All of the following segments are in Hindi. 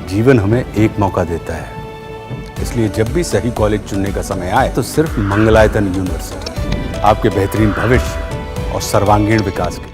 जीवन हमें एक मौका देता है, इसलिए जब भी सही कॉलेज चुनने का समय आए तो सिर्फ मंगलायतन यूनिवर्सिटी आपके बेहतरीन भविष्य और सर्वांगीण विकास के लिए।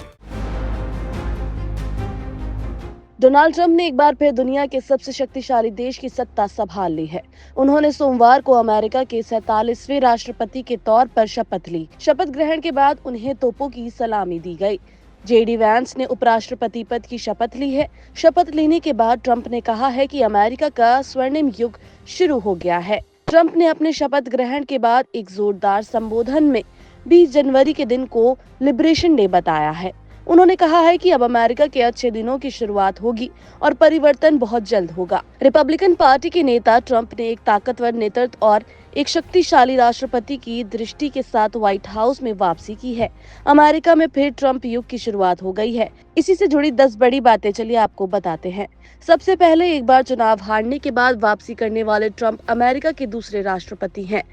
डोनाल्ड ट्रंप ने एक बार फिर दुनिया के सबसे शक्तिशाली देश की सत्ता संभाल ली है। उन्होंने सोमवार को अमेरिका के 47वें राष्ट्रपति के तौर पर शपथ ली। शपथ ग्रहण के बाद उन्हें तोपों की सलामी दी गई। जेडी वैंस ने उपराष्ट्रपति पद की शपथ ली है। शपथ लेने के बाद ट्रंप ने कहा है कि अमेरिका का स्वर्णिम युग शुरू हो गया है। ट्रंप ने अपने शपथ ग्रहण के बाद एक जोरदार संबोधन में 20 जनवरी के दिन को लिबरेशन डे बताया है। उन्होंने कहा है कि अब अमेरिका के अच्छे दिनों की शुरुआत होगी और परिवर्तन बहुत जल्द होगा। रिपब्लिकन पार्टी के नेता ट्रंप ने एक ताकतवर नेतृत्व और एक शक्तिशाली राष्ट्रपति की दृष्टि के साथ व्हाइट हाउस में वापसी की है। अमेरिका में फिर ट्रंप युग की शुरुआत हो गई है। इसी से जुड़ी 10 बड़ी बातें चलिए आपको बताते हैं। सबसे पहले, एक बार चुनाव हारने के बाद वापसी करने वाले ट्रंप अमेरिका के दूसरे राष्ट्रपति हैं।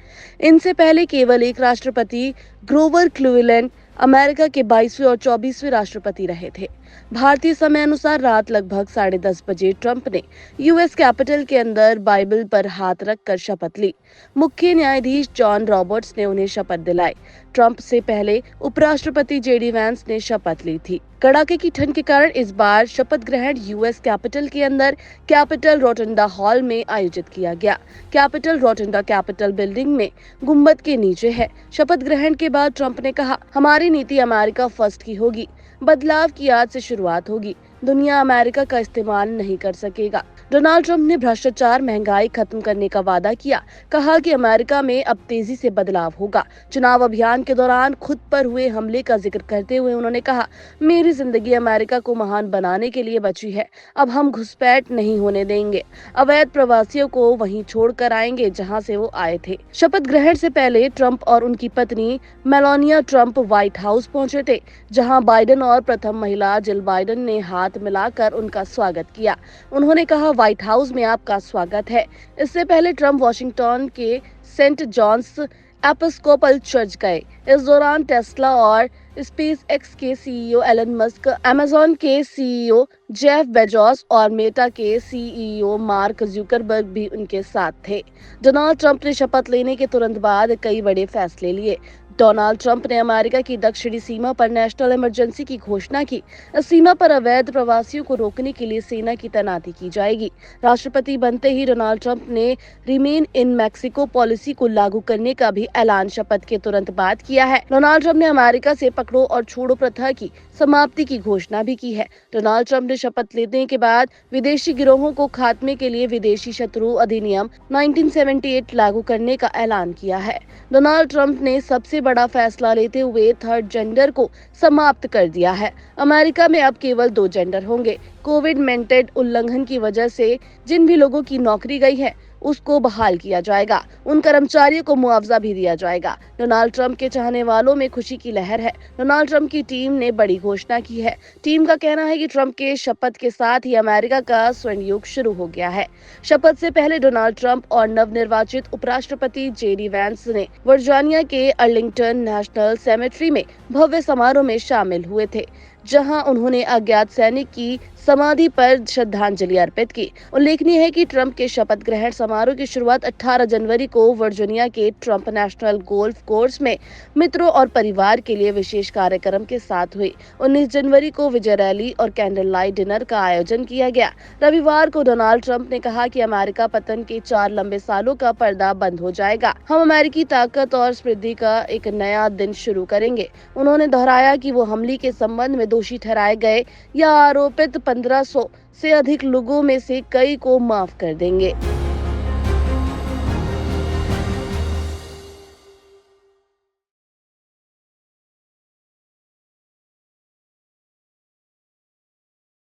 इनसे पहले केवल एक राष्ट्रपति ग्रोवर क्लीवेलैंड अमेरिका के 22वें और 24वें राष्ट्रपति रहे थे। भारतीय समय अनुसार रात लगभग 10:30 बजे ट्रंप ने यूएस कैपिटल के अंदर बाइबल पर हाथ रखकर शपथ ली। मुख्य न्यायाधीश जॉन रॉबर्ट्स ने उन्हें शपथ दिलाई। ट्रंप से पहले उपराष्ट्रपति जेडी वैंस ने शपथ ली थी। कड़ाके की ठंड के कारण इस बार शपथ ग्रहण यूएस कैपिटल के अंदर कैपिटल रोटंडा हॉल में आयोजित किया गया। कैपिटल रोटंडा कैपिटल बिल्डिंग में गुंबद के नीचे है। शपथ ग्रहण के बाद ट्रंप ने कहा, हमारी नीति अमेरिका फर्स्ट की होगी। बदलाव की आज से शुरुआत होगी। दुनिया अमेरिका का इस्तेमाल नहीं कर सकेगा। डोनाल्ड ट्रंप ने भ्रष्टाचार, महंगाई खत्म करने का वादा किया। कहा कि अमेरिका में अब तेजी से बदलाव होगा। चुनाव अभियान के दौरान खुद पर हुए हमले का जिक्र करते हुए उन्होंने कहा, मेरी जिंदगी अमेरिका को महान बनाने के लिए बची है। अब हम घुसपैठ नहीं होने देंगे। अवैध प्रवासियों को वहीं छोड़कर आएंगे जहां से वो आए थे। शपथ ग्रहण से पहले ट्रंप और उनकी पत्नी मेलानिया ट्रंप व्हाइट हाउस पहुंचे थे, जहां बाइडेन और प्रथम महिला जिल बाइडेन ने हाथ मिलाकर उनका स्वागत किया। उन्होंने कहा, व्हाइट हाउस में आपका स्वागत है। इससे पहले ट्रंप वॉशिंगटन के सेंट जॉन्स एपिस्कोपल चर्च गए। इस दौरान टेस्ला और स्पेस एक्स के सीईओ एलन मस्क, अमेज़न के सीईओ जेफ बेजोस और मेटा के सीईओ मार्क जुकरबर्ग भी उनके साथ थे। डोनाल्ड ट्रंप ने शपथ लेने के तुरंत बाद कई बड़े फैसले लिए। डोनाल्ड ट्रंप ने अमेरिका की दक्षिणी सीमा पर नेशनल इमरजेंसी की घोषणा की। इस सीमा पर अवैध प्रवासियों को रोकने के लिए सेना की तैनाती की जाएगी। राष्ट्रपति बनते ही डोनाल्ड ट्रंप ने रिमेन इन मैक्सिको पॉलिसी को लागू करने का भी ऐलान शपथ के तुरंत बाद किया है। डोनाल्ड ट्रंप ने अमेरिका से पकड़ो और छोड़ो प्रथा की समाप्ति की घोषणा भी की है। डोनाल्ड ट्रंप ने शपथ लेने के बाद विदेशी गिरोहों को खात्मे के लिए विदेशी शत्रु अधिनियम 1978 लागू करने का ऐलान किया है। डोनाल्ड ट्रंप ने सबसे बड़ा फैसला लेते हुए थर्ड जेंडर को समाप्त कर दिया है। अमेरिका में अब केवल 2 जेंडर होंगे। कोविड मेंटेड उल्लंघन की वजह से जिन भी लोगों की नौकरी गई है उसको बहाल किया जाएगा। उन कर्मचारियों को मुआवजा भी दिया जाएगा। डोनाल्ड ट्रंप के चाहने वालों में खुशी की लहर है। डोनाल्ड ट्रंप की टीम ने बड़ी घोषणा की है। टीम का कहना है कि ट्रंप के शपथ के साथ ही अमेरिका का स्वर्ण युग शुरू हो गया है। शपथ से पहले डोनाल्ड ट्रंप और नवनिर्वाचित उपराष्ट्रपति जेडी वैंस ने वर्जीनिया के अर्लिंगटन नेशनल सेमेट्री में भव्य समारोह में शामिल हुए थे, जहां उन्होंने अज्ञात सैनिक की समाधि पर श्रद्धांजलि अर्पित की। उल्लेखनीय है कि ट्रंप के शपथ ग्रहण समारोह की शुरुआत 18 जनवरी को वर्जीनिया के ट्रंप नेशनल गोल्फ कोर्स में मित्रों और परिवार के लिए विशेष कार्यक्रम के साथ हुई। 19 जनवरी को विजय रैली और कैंडल लाइट डिनर का आयोजन किया गया। रविवार को डोनाल्ड ट्रंप ने कहा कि अमेरिका पतन के 4 लंबे सालों का पर्दा बंद हो जाएगा। हम अमेरिकी ताकत और समृद्धि का एक नया दिन शुरू करेंगे। उन्होंने दोहराया कि वो हमले के संबंध में दोषी ठहराए गए या आरोपित 1500 से अधिक लोगों में से कई को माफ कर देंगे।